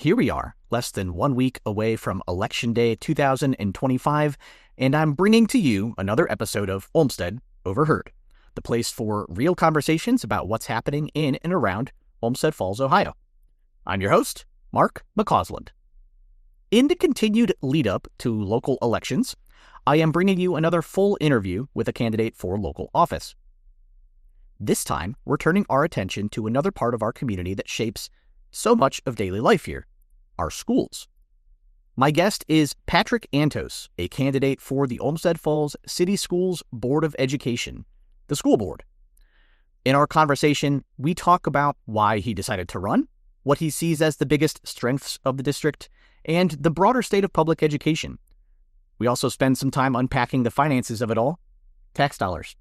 Here we are, less than 1 week away from Election Day 2025, and I'm bringing to you another episode of Olmsted Overheard, the place for real conversations about what's happening in and around Olmsted Falls, Ohio. I'm your host, Mark McCausland. In the continued lead-up to local elections, I am bringing you another full interview with a candidate for local office. This time, we're turning our attention to another part of our community that shapes so much of daily life here, our schools. My guest is Patrick Antos, a candidate for the Olmsted Falls City Schools Board of Education, the school board. In our conversation, we talk about why he decided to run, what he sees as the biggest strengths of the district, and the broader state of public education. We also spend some time unpacking the finances of it all, tax dollars.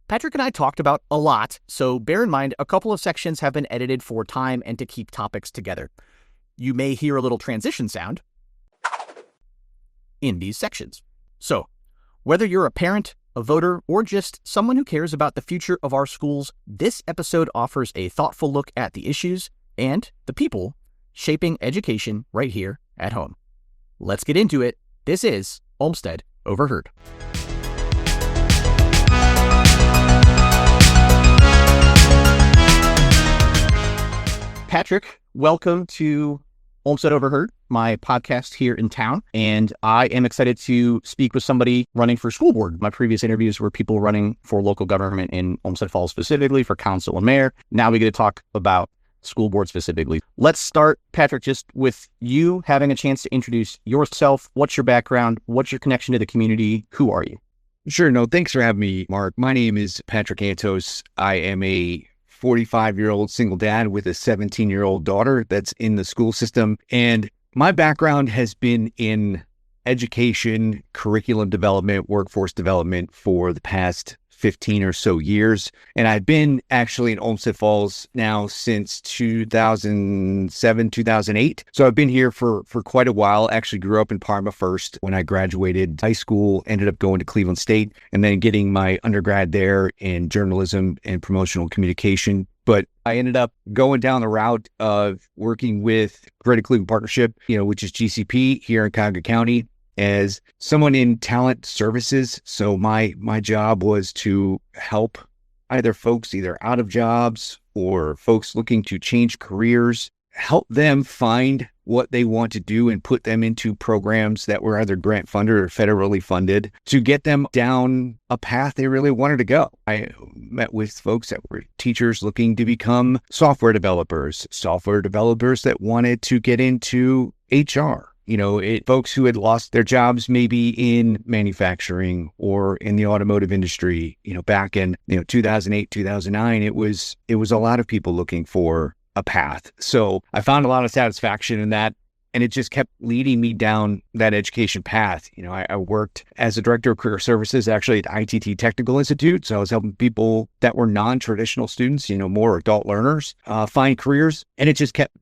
Patrick and I talked about a lot, so bear in mind a couple of sections have been edited for time and to keep topics together. You may hear a little transition sound in these sections. So, whether you're a parent, a voter, or just someone who cares about the future of our schools, this episode offers a thoughtful look at the issues and the people shaping education right here at home. Let's get into it. This is Olmsted Overheard. Patrick, welcome to Olmsted Overheard, my podcast here in town, and I am excited to speak with somebody running for school board. My previous interviews were people running for local government in Olmsted Falls specifically, for council and mayor. Now we get to talk about school board specifically. Let's start, Patrick, just with you having a chance to introduce yourself. What's your background? What's your connection to the community? Who are you? Sure. No, thanks for having me, Mark. My name is Patrick Antos. I am a 45-year-old single dad with a 17-year-old daughter that's in the school system. And my background has been in education, curriculum development, workforce development for the past 15 or so years. And I've been actually in Olmsted Falls now since 2007, 2008. So I've been here for quite a while. Actually grew up in Parma first when I graduated high school, ended up going to Cleveland State and then getting my undergrad there in journalism and promotional communication. But I ended up going down the route of working with Greater Cleveland Partnership, which is GCP here in Cuyahoga County, as someone in talent services. So my job was to help either folks either out of jobs or folks looking to change careers, help them find what they want to do and put them into programs that were either grant funded or federally funded to get them down a path they really wanted to go. I met with folks that were teachers looking to become software developers that wanted to get into HR. Folks who had lost their jobs maybe in manufacturing or in the automotive industry, back in 2008, 2009, it was a lot of people looking for a path. So I found a lot of satisfaction in that, and it just kept leading me down that education path. I worked as a director of career services actually at ITT Technical Institute. So I was helping people that were non-traditional students, more adult learners, find careers, and it just kept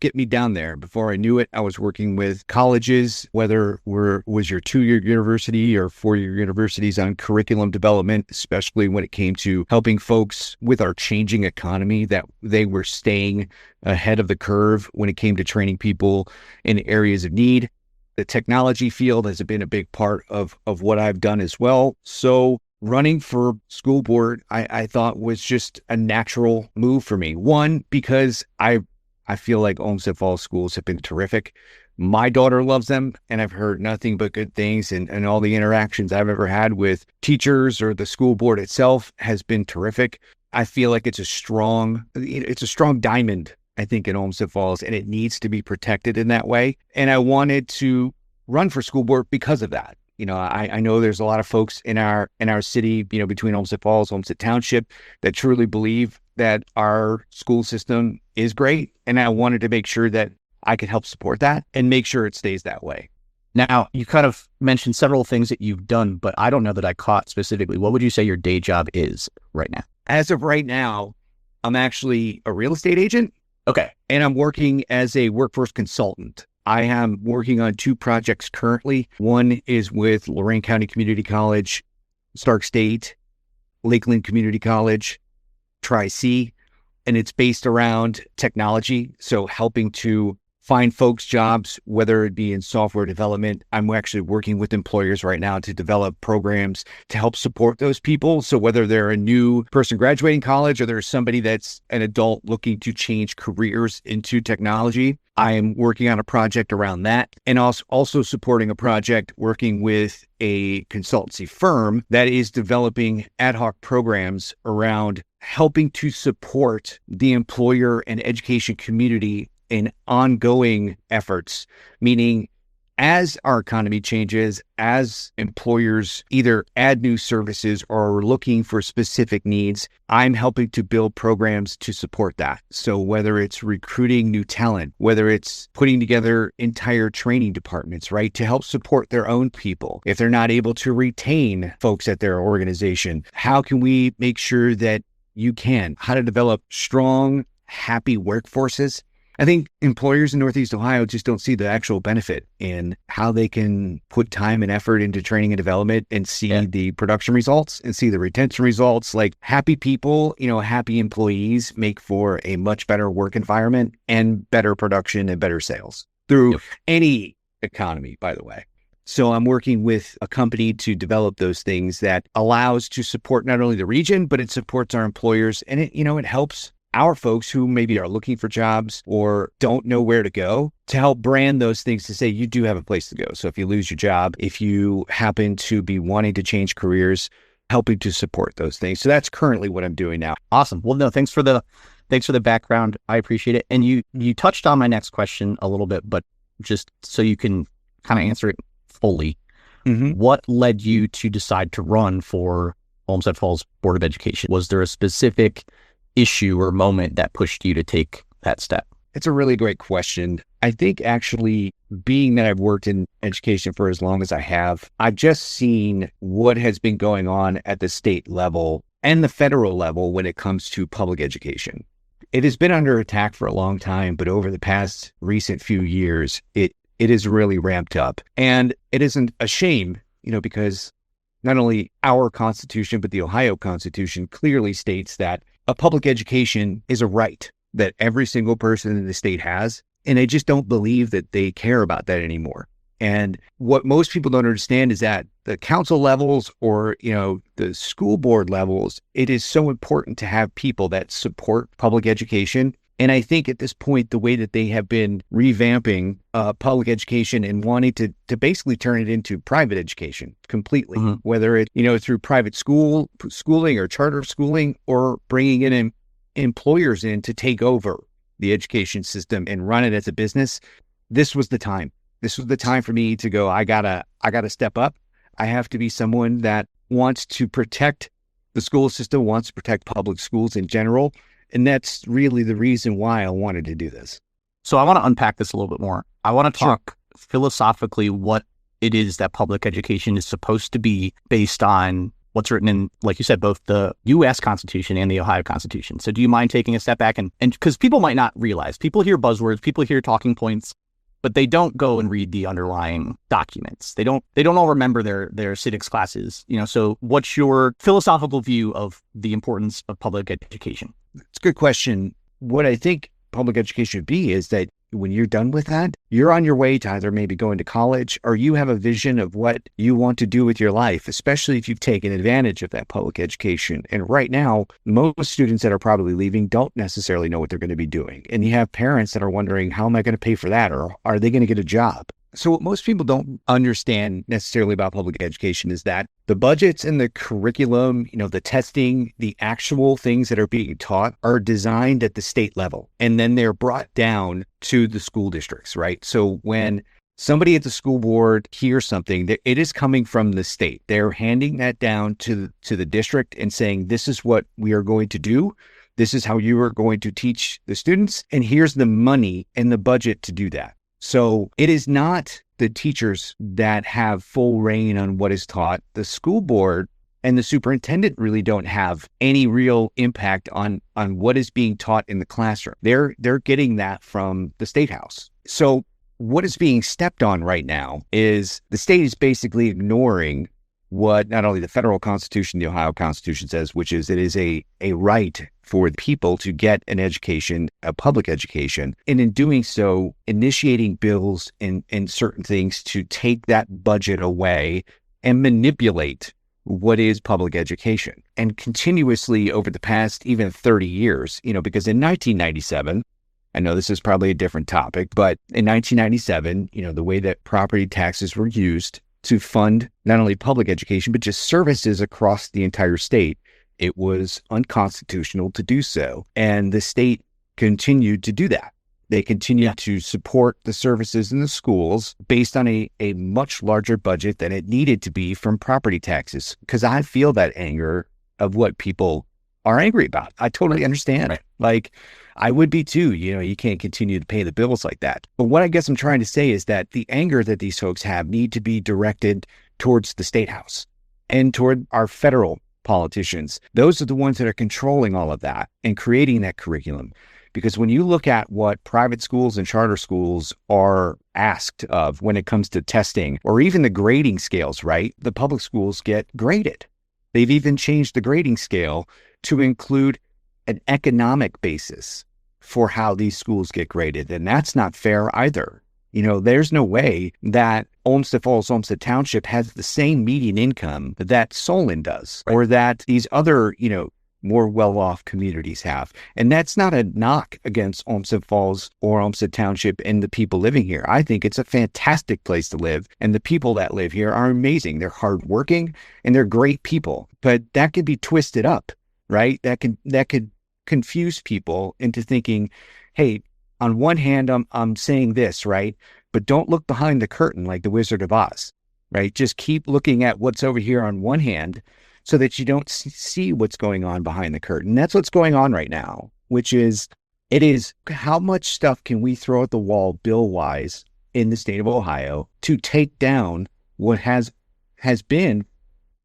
getting me down there. Before I knew it, I was working with colleges, whether it was your 2-year university or 4-year universities, on curriculum development, especially when it came to helping folks with our changing economy, that they were staying ahead of the curve when it came to training people in areas of need. The technology field has been a big part of what I've done as well. So running for school board, I thought was just a natural move for me. One, because I feel like Olmsted Falls schools have been terrific. My daughter loves them, and I've heard nothing but good things, and all the interactions I've ever had with teachers or the school board itself has been terrific. I feel like it's a strong diamond, I think, in Olmsted Falls, and it needs to be protected in that way. And I wanted to run for school board because of that. I know there's a lot of folks in our city, between Olmsted Falls, Olmsted Township, that truly believe that our school system is great. And I wanted to make sure that I could help support that and make sure it stays that way. Now, you kind of mentioned several things that you've done, but I don't know that I caught specifically. What would you say your day job is right now? As of right now, I'm actually a real estate agent. Okay. And I'm working as a workforce consultant. I am working on 2 projects currently. One is with Lorain County Community College, Stark State, Lakeland Community College, Tri-C, and it's based around technology. So helping to find folks jobs, whether it be in software development. I'm actually working with employers right now to develop programs to help support those people. So whether they're a new person graduating college or there's somebody that's an adult looking to change careers into technology, I am working on a project around that, and also supporting a project working with a consultancy firm that is developing ad hoc programs around helping to support the employer and education community in ongoing efforts, meaning as our economy changes, as employers either add new services or are looking for specific needs, I'm helping to build programs to support that. So whether it's recruiting new talent, whether it's putting together entire training departments, right, to help support their own people. If they're not able to retain folks at their organization, how can we make sure that you can? How to develop strong, happy workforces. I think employers in Northeast Ohio just don't see the actual benefit in how they can put time and effort into training and development and see the production results and see the retention results. Like happy people, happy employees make for a much better work environment and better production and better sales through any economy, by the way. So I'm working with a company to develop those things that allows to support not only the region, but it supports our employers, and it helps our folks who maybe are looking for jobs or don't know where to go, to help brand those things to say you do have a place to go. So if you lose your job, if you happen to be wanting to change careers, helping to support those things. So that's currently what I'm doing now. Awesome. Well, no, thanks for the background. I appreciate it. And you touched on my next question a little bit, but just so you can kind of answer it fully, what led you to decide to run for Olmsted Falls Board of Education? Was there a specific issue or moment that pushed you to take that step? It's a really great question. I think actually, being that I've worked in education for as long as I have, I've just seen what has been going on at the state level and the federal level when it comes to public education. It has been under attack for a long time, but over the past recent few years, it is really ramped up. And it isn't a shame, because not only our Constitution, but the Ohio Constitution clearly states that a public education is a right that every single person in the state has. And I just don't believe that they care about that anymore. And what most people don't understand is that the council levels or, the school board levels, it is so important to have people that support public education. And I think at this point, the way that they have been revamping public education and wanting to basically turn it into private education completely, whether it's, through private schooling or charter schooling, or bringing in employers in to take over the education system and run it as a business. This was the time. This was the time for me to go, I gotta step up. I have to be someone that wants to protect the school system, wants to protect public schools in general. And that's really the reason why I wanted to do this. So I want to unpack this a little bit more. I want to talk philosophically what it is that public education is supposed to be based on what's written in, like you said, both the U.S. Constitution and the Ohio Constitution. So do you mind taking a step back? And because people might not realize, people hear buzzwords, people hear talking points, but they don't go and read the underlying documents. They don't all remember their civics classes. So what's your philosophical view of the importance of public education? It's a good question. What I think public education should be is that when you're done with that, you're on your way to either maybe going to college, or you have a vision of what you want to do with your life, especially if you've taken advantage of that public education. And right now, most students that are probably leaving don't necessarily know what they're going to be doing. And you have parents that are wondering, how am I going to pay for that? Or are they going to get a job? So what most people don't understand necessarily about public education is that the budgets and the curriculum, the testing, the actual things that are being taught are designed at the state level. And then they're brought down to the school districts, right? So when somebody at the school board hears something, it is coming from the state. They're handing that down to the district and saying, this is what we are going to do. This is how you are going to teach the students. And here's the money and the budget to do that. So it is not the teachers that have full reign on what is taught. The school board and the superintendent really don't have any real impact on what is being taught in the classroom. They're getting that from the State House. So what is being stepped on right now is the state is basically ignoring what not only the federal Constitution, the Ohio Constitution says, which is it is a right for people to get an education, a public education. And in doing so, initiating bills and certain things to take that budget away and manipulate what is public education. And continuously over the past even 30 years, because in 1997, I know this is probably a different topic, but in 1997, the way that property taxes were used to fund not only public education, but just services across the entire state, it was unconstitutional to do so. And the state continued to do that. They continued to support the services in the schools based on a much larger budget than it needed to be from property taxes. Because I feel that anger of what people are angry about. I totally understand. Right. Like, I would be too. You can't continue to pay the bills like that. But what I guess I'm trying to say is that the anger that these folks have need to be directed towards the state house and toward our federal politicians. Those are the ones that are controlling all of that and creating that curriculum. Because when you look at what private schools and charter schools are asked of when it comes to testing or even the grading scales, right? The public schools get graded. They've even changed the grading scale to include an economic basis for how these schools get graded. And that's not fair either. There's no way that Olmsted Falls, Olmsted Township has the same median income that Solon does, or that these other, more well-off communities have. And that's not a knock against Olmsted Falls or Olmsted Township and the people living here. I think it's a fantastic place to live. And the people that live here are amazing. They're hardworking and they're great people. But that could be twisted up, right? That could confuse people into thinking, hey, on one hand, I'm saying this, right? But don't look behind the curtain like the Wizard of Oz, right? Just keep looking at what's over here on one hand so that you don't see what's going on behind the curtain. That's what's going on right now, which is, how much stuff can we throw at the wall bill-wise in the state of Ohio to take down what has been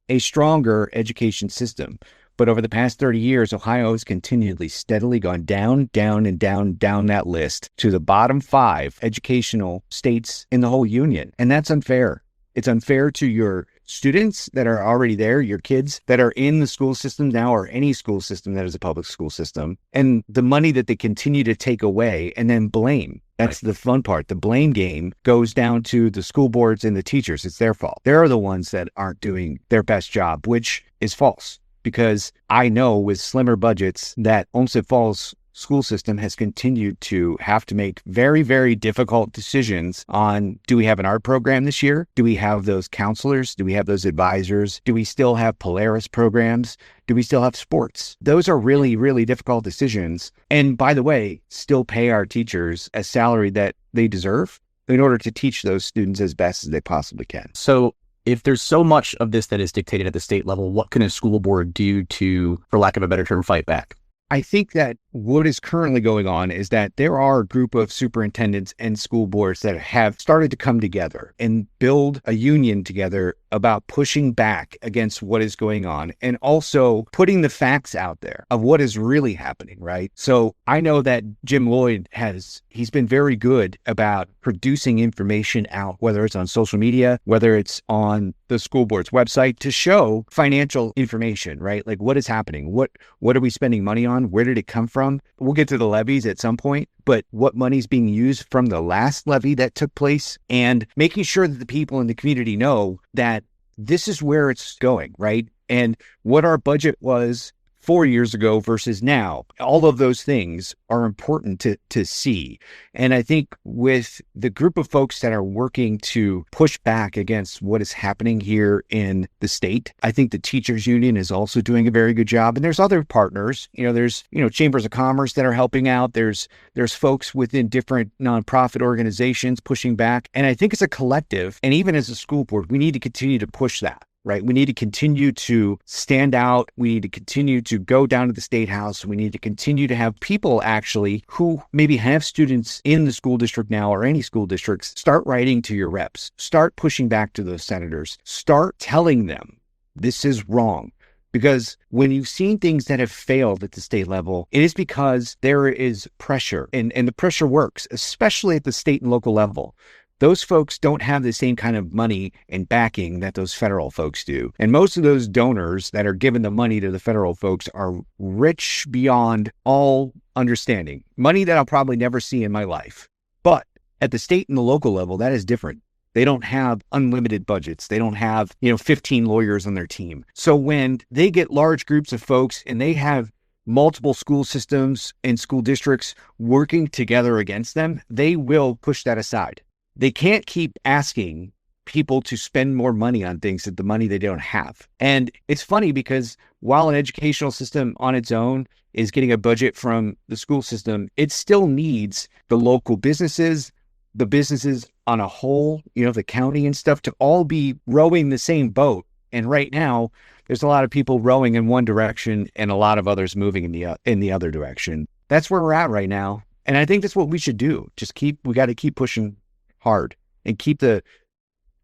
a stronger education system. But over the past 30 years, Ohio has continually, steadily gone down, down, and down that list to the bottom 5 educational states in the whole union. And that's unfair. It's unfair to your students that are already there, your kids that are in the school system now, or any school system that is a public school system, and the money that they continue to take away and then blame. That's the fun part. The blame game goes down to the school boards and the teachers. It's their fault. They're the ones that aren't doing their best job, which is false. Because I know with slimmer budgets that Olmsted Falls school system has continued to have to make very, very difficult decisions on, do we have an art program this year? Do we have those counselors? Do we have those advisors? Do we still have Polaris programs? Do we still have sports? Those are really, really difficult decisions. And by the way, still pay our teachers a salary that they deserve in order to teach those students as best as they possibly can. So if there's so much of this that is dictated at the state level, what can a school board do to, for lack of a better term, fight back? I think that what is currently going on is that there are a group of superintendents and school boards that have started to come together and build a union together about pushing back against what is going on and also putting the facts out there of what is really happening, right? So I know that Jim Lloyd he's been very good about producing information out, whether it's on social media, whether it's on the school board's website, to show financial information, right? Like, what is happening? What are we spending money on? Where did it come from? We'll get to the levies at some point, but what money's being used from the last levy that took place, and making sure that the people in the community know that this is where it's going, right? And what our budget was 4 years ago versus now. All of those things are important to see. And I think with the group of folks that are working to push back against what is happening here in the state, I think the teachers union is also doing a very good job. And there's other partners, there's, chambers of commerce that are helping out. There's folks within different nonprofit organizations pushing back. And I think it's a collective. And even as a school board, we need to continue to push that. Right? We need to continue to stand out. We need to continue to go down to the state house. We need to continue to have people actually who maybe have students in the school district now or any school districts start writing to your reps, start pushing back to those senators, start telling them this is wrong. Because when you've seen things that have failed at the state level, it is because there is pressure and the pressure works, especially at the state and local level. those folks don't have the same kind of money and backing that those federal folks do. And most of those donors that are giving the money to the federal folks are rich beyond all understanding. Money that I'll probably never see in my life. But at the state and the local level, that is different. They don't have unlimited budgets. They don't have, 15 lawyers on their team. So when they get large groups of folks and they have multiple school systems and school districts working together against them, they will push that aside. They can't keep asking people to spend more money on things that the money they don't have. And it's funny because while an educational system on its own is getting a budget from the school system, it still needs the local businesses, the businesses on a whole, the county and stuff, to all be rowing the same boat. And right now, there's a lot of people rowing in one direction and a lot of others moving in the other direction. That's where we're at right now. And I think that's what we should do. We got to keep pushing hard and keep the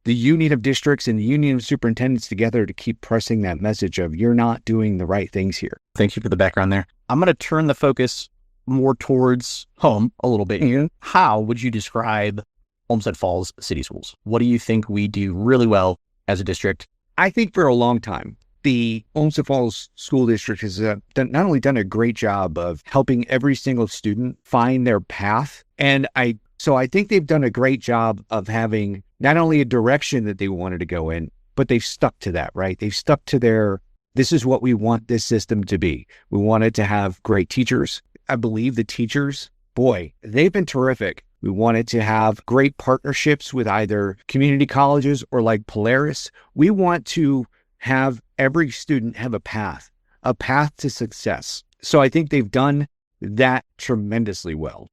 union of districts and the union of superintendents together to keep pressing that message of you're not doing the right things here. Thank you for the background there. I'm going to turn the focus more towards home a little bit. Mm-hmm. How would you describe Olmsted Falls City Schools? What do you think we do really well as a district? I think for a long time, the Olmsted Falls School District has not only done a great job of helping every single student find their path, so I think they've done a great job of having not only a direction that they wanted to go in, but they've stuck to that, right? They've stuck to this is what we want this system to be. We want it to have great teachers. I believe the teachers, boy, they've been terrific. We wanted to have great partnerships with either community colleges or like Polaris. We want to have every student have a path to success. So I think they've done that tremendously well.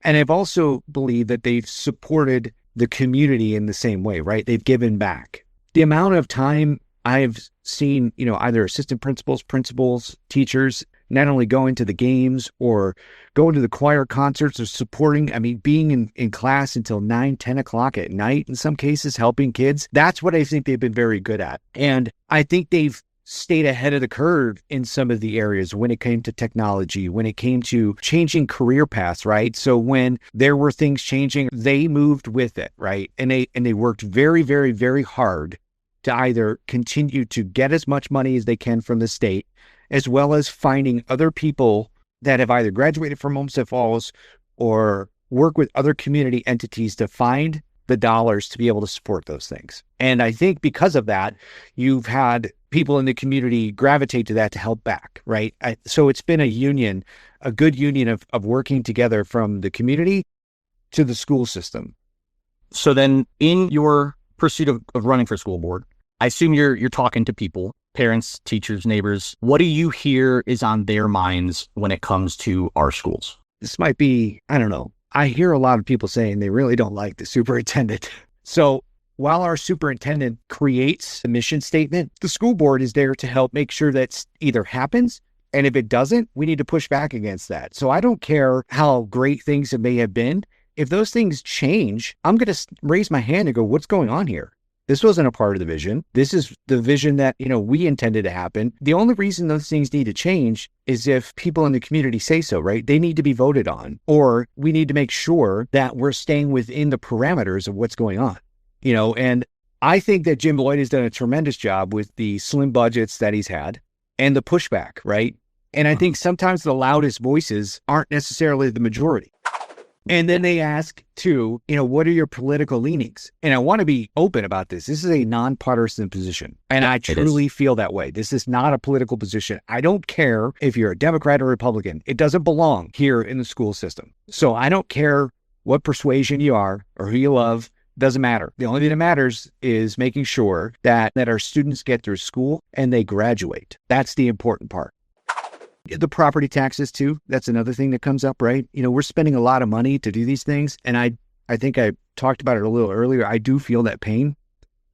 And I've also believed that they've supported the community in the same way, right? They've given back. The amount of time I've seen, either assistant principals, teachers, not only going to the games or going to the choir concerts or supporting, being in class until 9, 10 o'clock at night, in some cases, helping kids. That's what I think they've been very good at. And I think they've stayed ahead of the curve in some of the areas when it came to technology, when it came to changing career paths, right? So when there were things changing, they moved with it, right? And they worked very, very, very hard to either continue to get as much money as they can from the state, as well as finding other people that have either graduated from Olmsted Falls or work with other community entities to find the dollars to be able to support those things. And I think because of that, you've had people in the community gravitate to that to help back, right? So it's been a good union of working together from the community to the school system. So then in your pursuit of running for school board, I assume you're talking to people, parents, teachers, neighbors. What do you hear is on their minds when it comes to our schools? This might be, I don't know. I hear a lot of people saying they really don't like the superintendent. So while our superintendent creates a mission statement, the school board is there to help make sure that either happens, and if it doesn't, we need to push back against that. So I don't care how great things may have been. If those things change, I'm going to raise my hand and go, what's going on here? This wasn't a part of the vision. This is the vision that, we intended to happen. The only reason those things need to change is if people in the community say so, right? They need to be voted on, or we need to make sure that we're staying within the parameters of what's going on, and I think that Jim Lloyd has done a tremendous job with the slim budgets that he's had and the pushback, right? And I think sometimes the loudest voices aren't necessarily the majority. And then they ask too, what are your political leanings? And I want to be open about this. This is a nonpartisan position. And I truly feel that way. This is not a political position. I don't care if you're a Democrat or Republican. It doesn't belong here in the school system. So I don't care what persuasion you are or who you love. Doesn't matter. The only thing that matters is making sure that our students get through school and they graduate. That's the important part. The property taxes too. That's another thing that comes up, right? We're spending a lot of money to do these things. And I think I talked about it a little earlier. I do feel that pain.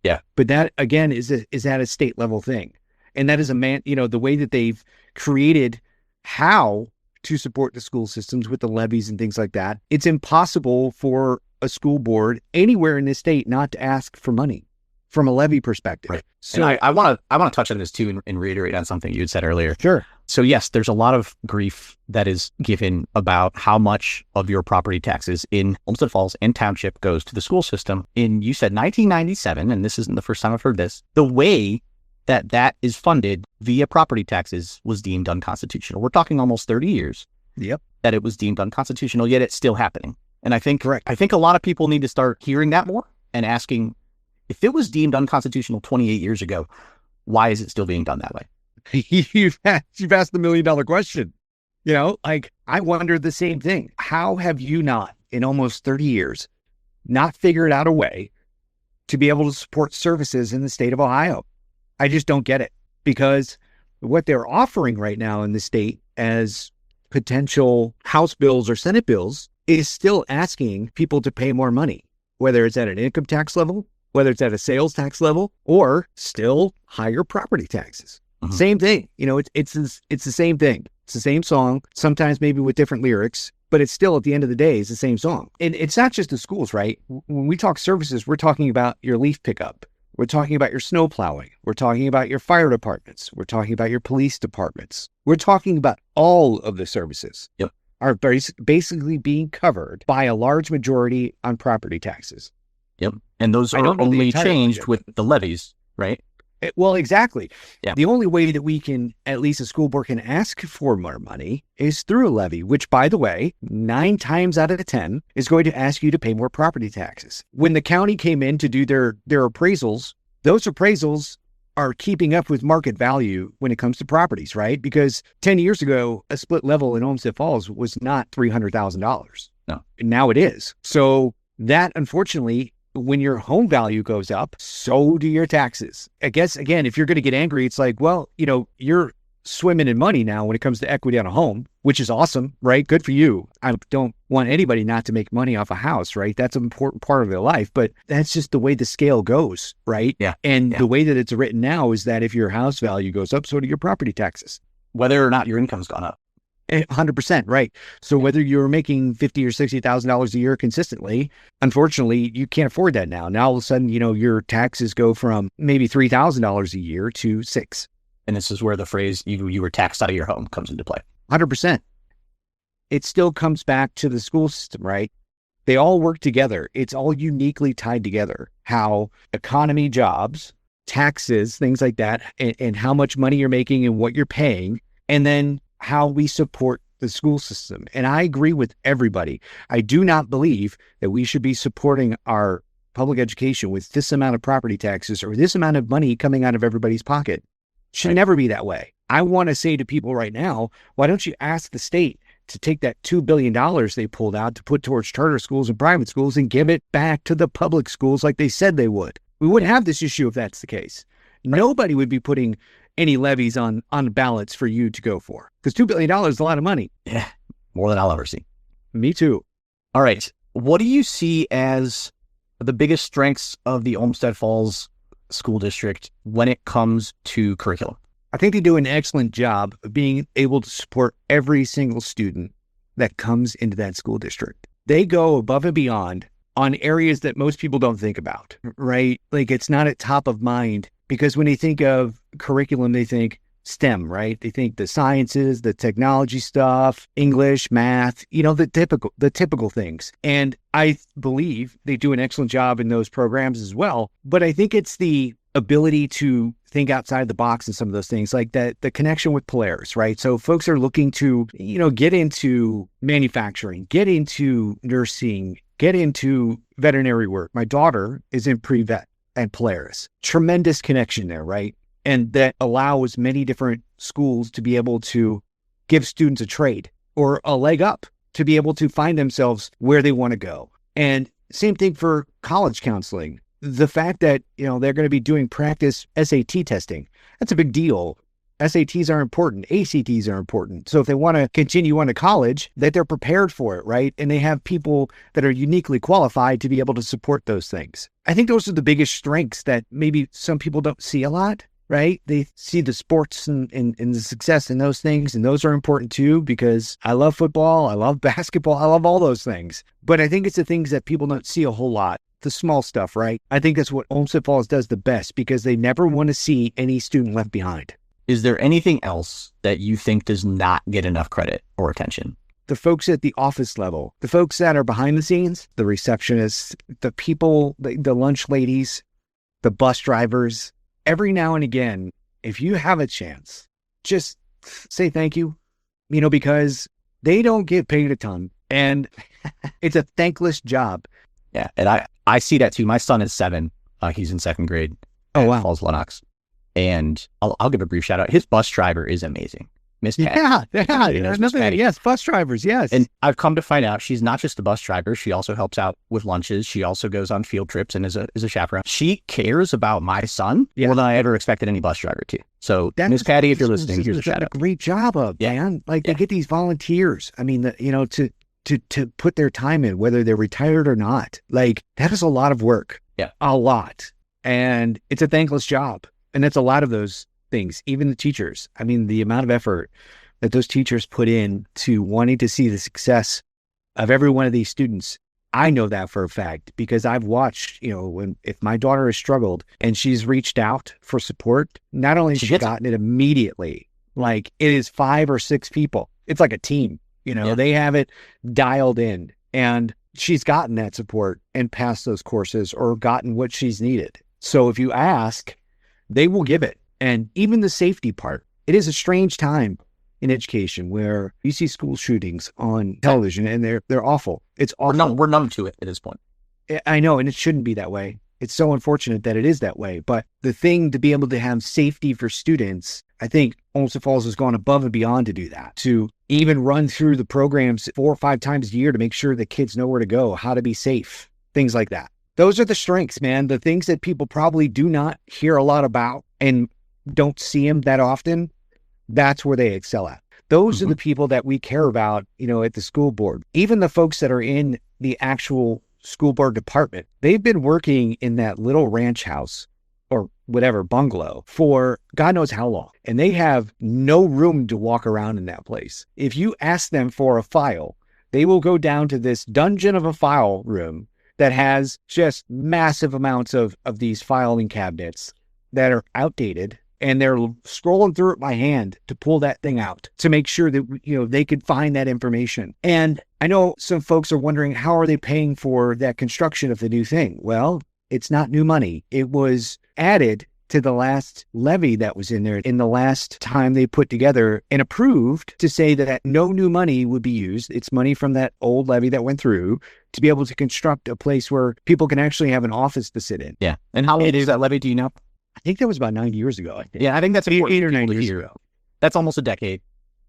Yeah. But that again is at a state level thing. And that is the way that they've created how to support the school systems with the levies and things like that. It's impossible for a school board anywhere in this state not to ask for money from a levy perspective. Right. So and I want to touch on this too and reiterate on something you had said earlier. Sure. So yes, there's a lot of grief that is given about how much of your property taxes in Olmsted Falls and Township goes to the school system. You said 1997, and this isn't the first time I've heard this, the way that is funded via property taxes was deemed unconstitutional. We're talking almost 30 years. Yep. That it was deemed unconstitutional, yet it's still happening. And I think Correct. I think a lot of people need to start hearing that more and asking, if it was deemed unconstitutional 28 years ago, why is it still being done that way? You've asked the $1 million question. Like, I wonder the same thing. How have you not, in almost 30 years, not figured out a way to be able to support services in the state of Ohio? I just don't get it, because what they're offering right now in the state as potential House bills or Senate bills is still asking people to pay more money, whether it's at an income tax level, whether it's at a sales tax level, or still higher property taxes. Mm-hmm. Same thing. It's the same thing. It's the same song, sometimes maybe with different lyrics, but it's still, at the end of the day, it's the same song. And it's not just the schools, right? When we talk services, we're talking about your leaf pickup. We're talking about your snow plowing. We're talking about your fire departments. We're talking about your police departments. We're talking about all of the services. Yep. Are basically being covered by a large majority on property taxes. Yep. And those are only changed with the levies, right? Well, exactly. Yeah. The only way that we can, at least a school board can ask for more money, is through a levy, which, by the way, 9 times out of 10 is going to ask you to pay more property taxes. When the county came in to do their appraisals, those appraisals are keeping up with market value when it comes to properties, right? Because 10 years ago, a split level in Olmsted Falls was not $300,000. No. Now it is. So that, unfortunately, when your home value goes up, so do your taxes. I guess, again, if you're going to get angry, it's like, well, you're swimming in money now when it comes to equity on a home, which is awesome, right? Good for you. I don't want anybody not to make money off a house, right? That's an important part of their life, but that's just the way the scale goes, right? Yeah. And the way that it's written now is that if your house value goes up, so do your property taxes. Whether or not your income's gone up. 100%, right? So whether you're making $50,000 or $60,000 a year consistently, unfortunately, you can't afford that now. Now, all of a sudden, your taxes go from maybe $3,000 a year to $6,000. And this is where the phrase "you were taxed out of your home" comes into play. 100%. It still comes back to the school system, right? They all work together. It's all uniquely tied together. How economy, jobs, taxes, things like that, and how much money you're making and what you're paying, and then how we support the school system. And I agree with everybody. I do not believe that we should be supporting our public education with this amount of property taxes or this amount of money coming out of everybody's pocket. Should never be that way. I want to say to people right now, why don't you ask the state to take that $2 billion they pulled out to put towards charter schools and private schools and give it back to the public schools like they said they would? We wouldn't have this issue if that's the case. Right. Nobody would be putting any levies on ballots for you to go for, because $2 billion is a lot of money. Yeah, more than I'll ever see. Me too. All right. What do you see as the biggest strengths of the Olmsted Falls School District when it comes to curriculum? I think they do an excellent job of being able to support every single student that comes into that school district. They go above and beyond on areas that most people don't think about, right? Like, it's not at top of mind, because when they think of curriculum, they think STEM, right? They think the sciences, the technology stuff, English, math, the typical things. And I believe they do an excellent job in those programs as well. But I think it's the ability to think outside the box in some of those things, like the connection with Polaris, right? So folks are looking to, get into manufacturing, get into nursing, get into veterinary work. My daughter is in pre-vet at Polaris. Tremendous connection there, right? And that allows many different schools to be able to give students a trade or a leg up to be able to find themselves where they want to go. And same thing for college counseling. The fact that, they're going to be doing practice SAT testing, that's a big deal. SATs are important. ACTs are important. So if they want to continue on to college, that they're prepared for it, right? And they have people that are uniquely qualified to be able to support those things. I think those are the biggest strengths that maybe some people don't see a lot, right? They see the sports and the success in those things, and those are important too, because I love football, I love basketball, I love all those things. But I think it's the things that people don't see a whole lot. The small stuff, right? I think that's what Olmsted Falls does the best, because they never want to see any student left behind. Is there anything else that you think does not get enough credit or attention? The folks at the office level, the folks that are behind the scenes, the receptionists, the people, the lunch ladies, the bus drivers, every now and again, if you have a chance, just say thank you, because they don't get paid a ton and it's a thankless job. Yeah. And I see that too. My son is 7. He's in 2nd grade. Oh, at wow. Falls Lennox. And I'll give a brief shout out. His bus driver is amazing. Miss Patty. Yes, bus drivers, yes. And I've come to find out she's not just a bus driver. She also helps out with lunches. She also goes on field trips and is a chaperone. She cares about my son more than I ever expected any bus driver to. So Miss Patty, if you're listening, here's a shout out. Great job of, man. Like they get these volunteers. I mean, to put their time in, whether they're retired or not, like that is a lot of work. Yeah. A lot. And it's a thankless job. And that's a lot of those things, even the teachers. I mean, the amount of effort that those teachers put in to wanting to see the success of every one of these students. I know that for a fact because I've watched, if my daughter has struggled and she's reached out for support, not only has she gotten it immediately, like it is 5 or 6 people. It's like a team, they have it dialed in and she's gotten that support and passed those courses or gotten what she's needed. So if you ask, they will give it. And even the safety part, it is a strange time in education where you see school shootings on television and they're awful. It's awful. We're numb to it at this point. I know, and it shouldn't be that way. It's so unfortunate that it is that way. But the thing to be able to have safety for students, I think Olmsted Falls has gone above and beyond to do that, to even run through the programs 4 or 5 times a year to make sure the kids know where to go, how to be safe, things like that. Those are the strengths, man. The things that people probably do not hear a lot about and don't see them that often. That's where they excel at. Those are the people that we care about, at the school board. Even the folks that are in the actual school board department, they've been working in that little ranch house or whatever, bungalow for God knows how long. And they have no room to walk around in that place. If you ask them for a file, they will go down to this dungeon of a file room that has just massive amounts of these filing cabinets that are outdated. And they're scrolling through it by hand to pull that thing out to make sure that, they could find that information. And I know some folks are wondering, how are they paying for that construction of the new thing? Well, it's not new money. It was added to the last levy that was in there in the last time they put together and approved to say that no new money would be used. It's money from that old levy that went through to be able to construct a place where people can actually have an office to sit in. Yeah. And how old is that levy? Do you know? I think that was about 9 years ago. Yeah, I think that's 8 or 9 years ago. That's almost a decade.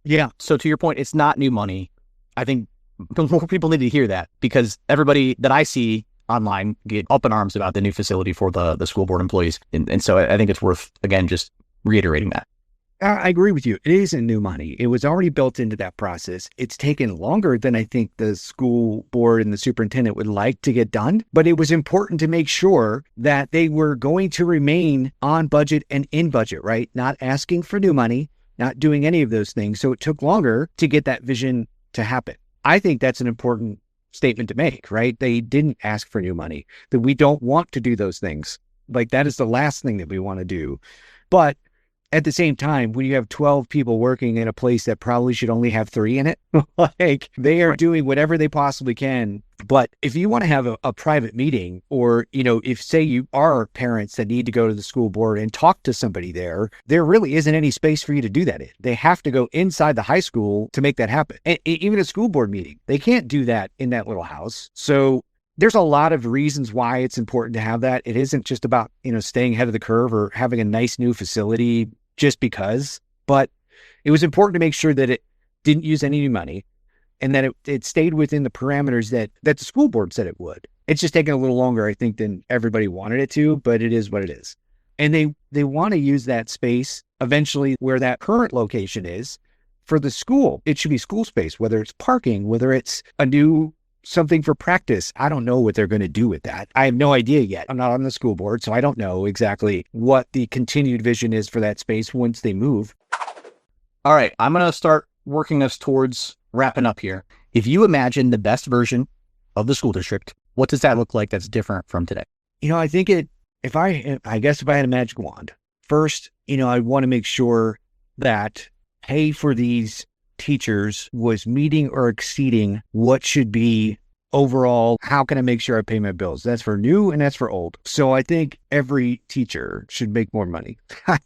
Yeah. So to your point, it's not new money. I think more people need to hear that because everybody that I see online get up in arms about the new facility for the school board employees. And so I think it's worth, again, just reiterating that. I agree with you. It isn't new money. It was already built into that process. It's taken longer than I think the school board and the superintendent would like to get done, but it was important to make sure that they were going to remain on budget and in budget, right? Not asking for new money, not doing any of those things. So it took longer to get that vision to happen. I think that's an important statement to make, right? They didn't ask for new money, that we don't want to do those things. Like that is the last thing that we want to do. But at the same time, when you have 12 people working in a place that probably should only have 3 in it, like they are doing whatever they possibly can. But if you want to have a private meeting or, if say you are parents that need to go to the school board and talk to somebody there really isn't any space for you to do that in. They have to go inside the high school to make that happen. And even a school board meeting, they can't do that in that little house. So there's a lot of reasons why it's important to have that. It isn't just about, staying ahead of the curve or having a nice new facility just because, but it was important to make sure that it didn't use any new money and that it stayed within the parameters that the school board said it would. It's just taken a little longer, I think, than everybody wanted it to, but it is what it is. And they want to use that space eventually where that current location is for the school. It should be school space, whether it's parking, whether it's a new something for practice. I don't know what they're going to do with that. I have no idea yet. I'm not on the school board, so I don't know exactly what the continued vision is for that space once they move. All right, I'm going to start working us towards wrapping up here. If you imagine the best version of the school district, what does that look like that's different from today? I think if I had a magic wand, first, I'd want to make sure that pay for these teachers was meeting or exceeding what should be overall, how can I make sure I pay my bills? That's for new and that's for old. So I think every teacher should make more money.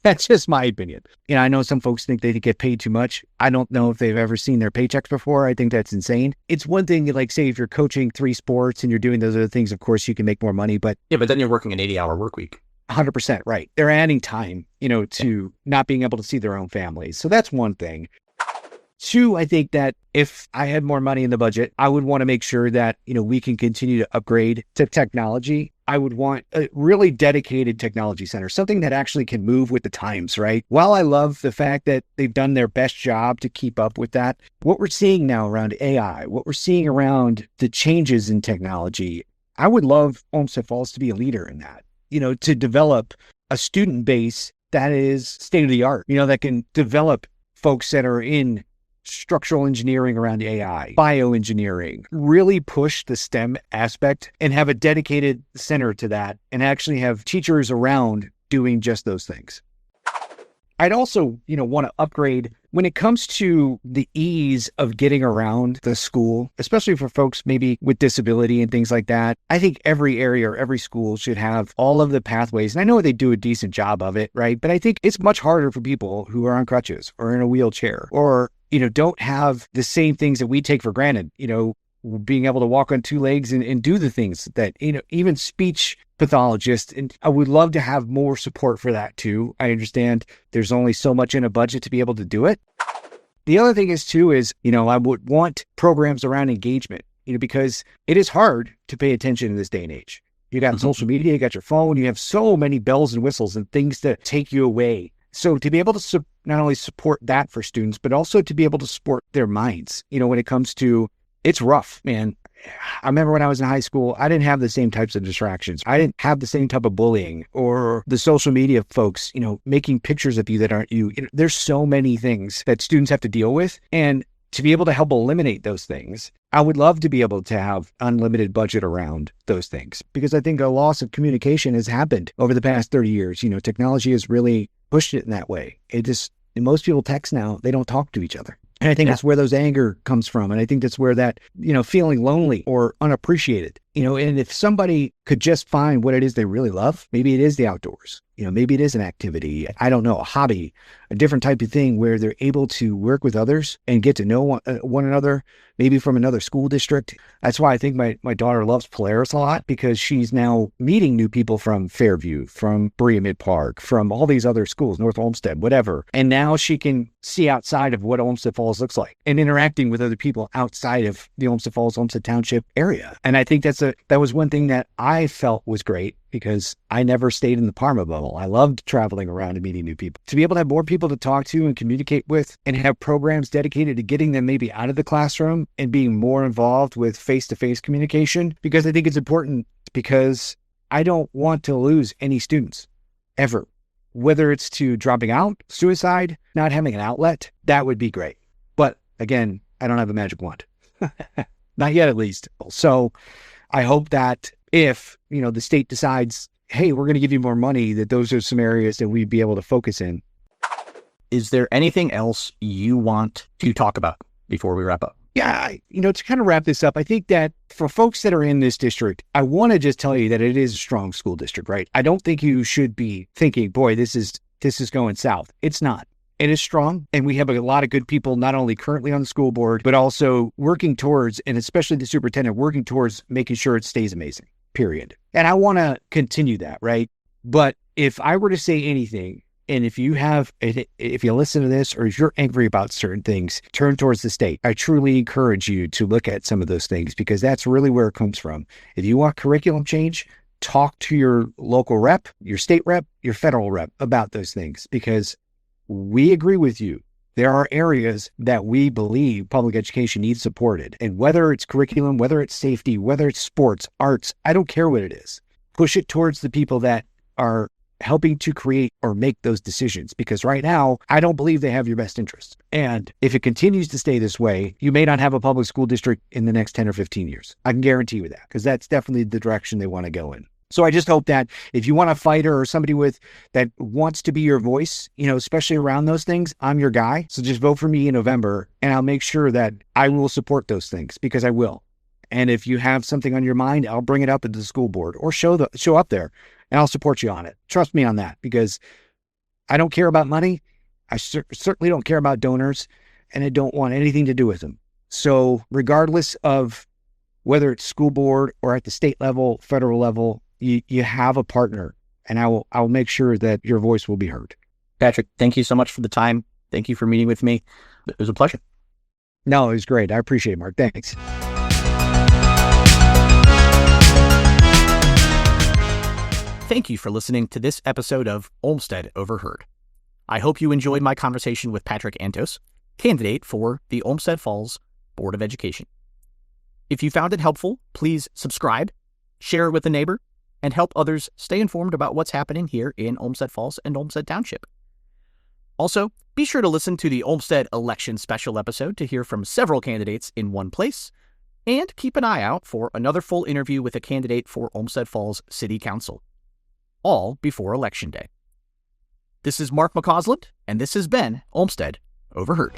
That's just my opinion. I know some folks think they get paid too much. I don't know if they've ever seen their paychecks before. I think that's insane. It's one thing, like say if you're coaching 3 sports and you're doing those other things, of course you can make more money, but yeah, but then you're working an 80-hour work week. 100% right. They're adding time, to not being able to see their own families. So that's one thing. 2, I think that if I had more money in the budget, I would want to make sure that, we can continue to upgrade to technology. I would want a really dedicated technology center, something that actually can move with the times, right? While I love the fact that they've done their best job to keep up with that, what we're seeing now around AI, what we're seeing around the changes in technology, I would love Olmsted Falls to be a leader in that, to develop a student base that is state of the art, that can develop folks that are in structural engineering around AI, bioengineering, really push the STEM aspect and have a dedicated center to that and actually have teachers around doing just those things. I'd also, want to upgrade when it comes to the ease of getting around the school, especially for folks maybe with disability and things like that. I think every area or every school should have all of the pathways. And I know they do a decent job of it, right? But I think it's much harder for people who are on crutches or in a wheelchair or don't have the same things that we take for granted, being able to walk on 2 legs and do the things that, even speech pathologists. And I would love to have more support for that too. I understand there's only so much in a budget to be able to do it. The other thing is too, I would want programs around engagement, because it is hard to pay attention in this day and age. You got social media, you got your phone, you have so many bells and whistles and things to take you away. So to be able to not only support that for students, but also to be able to support their minds, when it comes to, it's rough, man. I remember when I was in high school, I didn't have the same types of distractions. I didn't have the same type of bullying or the social media folks, making pictures of you that aren't you. There's so many things that students have to deal with. And to be able to help eliminate those things, I would love to be able to have unlimited budget around those things, because I think a loss of communication has happened over the past 30 years. Technology has really pushed it in that way. Most people text now, they don't talk to each other. And I think that's where those anger comes from. And I think that's where that, feeling lonely or unappreciated, and if somebody could just find what it is they really love, maybe it is the outdoors, maybe it is an activity, I don't know, a hobby, a different type of thing where they're able to work with others and get to know one another, maybe from another school district. That's why I think my daughter loves Polaris a lot, because she's now meeting new people from Fairview, from Berea Mid Park, from all these other schools, North Olmsted, whatever. And now she can see outside of what Olmsted Falls looks like and interacting with other people outside of the Olmsted Falls, Olmsted Township area. And I think that was one thing that I felt was great, because I never stayed in the Parma bubble. I loved traveling around and meeting new people. To be able to have more people to talk to and communicate with, and have programs dedicated to getting them maybe out of the classroom and being more involved with face-to-face communication, because I think it's important, because I don't want to lose any students ever, whether it's to dropping out, suicide, not having an outlet. That would be great. But again, I don't have a magic wand. Not yet, at least. So I hope that if, the state decides, hey, we're going to give you more money, that those are some areas that we'd be able to focus in. Is there anything else you want to talk about before we wrap up? Yeah, to kind of wrap this up, I think that for folks that are in this district, I want to just tell you that it is a strong school district, right? I don't think you should be thinking, boy, this is going south. It's not. It is strong, and we have a lot of good people, not only currently on the school board, but also working towards, and especially the superintendent, working towards making sure it stays amazing, period. And I want to continue that, right? But if I were to say anything, and if you listen to this, or if you're angry about certain things, turn towards the state. I truly encourage you to look at some of those things, because that's really where it comes from. If you want curriculum change, talk to your local rep, your state rep, your federal rep about those things, because we agree with you. There are areas that we believe public education needs supported. And whether it's curriculum, whether it's safety, whether it's sports, arts, I don't care what it is. Push it towards the people that are helping to create or make those decisions. Because right now, I don't believe they have your best interests. And if it continues to stay this way, you may not have a public school district in the next 10 or 15 years. I can guarantee you that, because that's definitely the direction they want to go in. So I just hope that if you want a fighter or somebody that wants to be your voice, especially around those things, I'm your guy. So just vote for me in November, and I'll make sure that I will support those things, because I will. And if you have something on your mind, I'll bring it up at the school board or show up there, and I'll support you on it. Trust me on that, because I don't care about money. I certainly don't care about donors, and I don't want anything to do with them. So regardless of whether it's school board or at the state level, federal level, you have a partner, and I'll make sure that your voice will be heard. Patrick, thank you so much for the time. Thank you for meeting with me. It was a pleasure. No, it was great. I appreciate it, Mark. Thanks. Thank you for listening to this episode of Olmsted Overheard. I hope you enjoyed my conversation with Patrick Antos, candidate for the Olmsted Falls Board of Education. If you found it helpful, please subscribe, share it with a neighbor, and help others stay informed about what's happening here in Olmsted Falls and Olmsted Township. Also, be sure to listen to the Olmsted Election Special episode to hear from several candidates in one place, and keep an eye out for another full interview with a candidate for Olmsted Falls City Council, all before Election Day. This is Mark McCausland, and this has been Olmsted Overheard.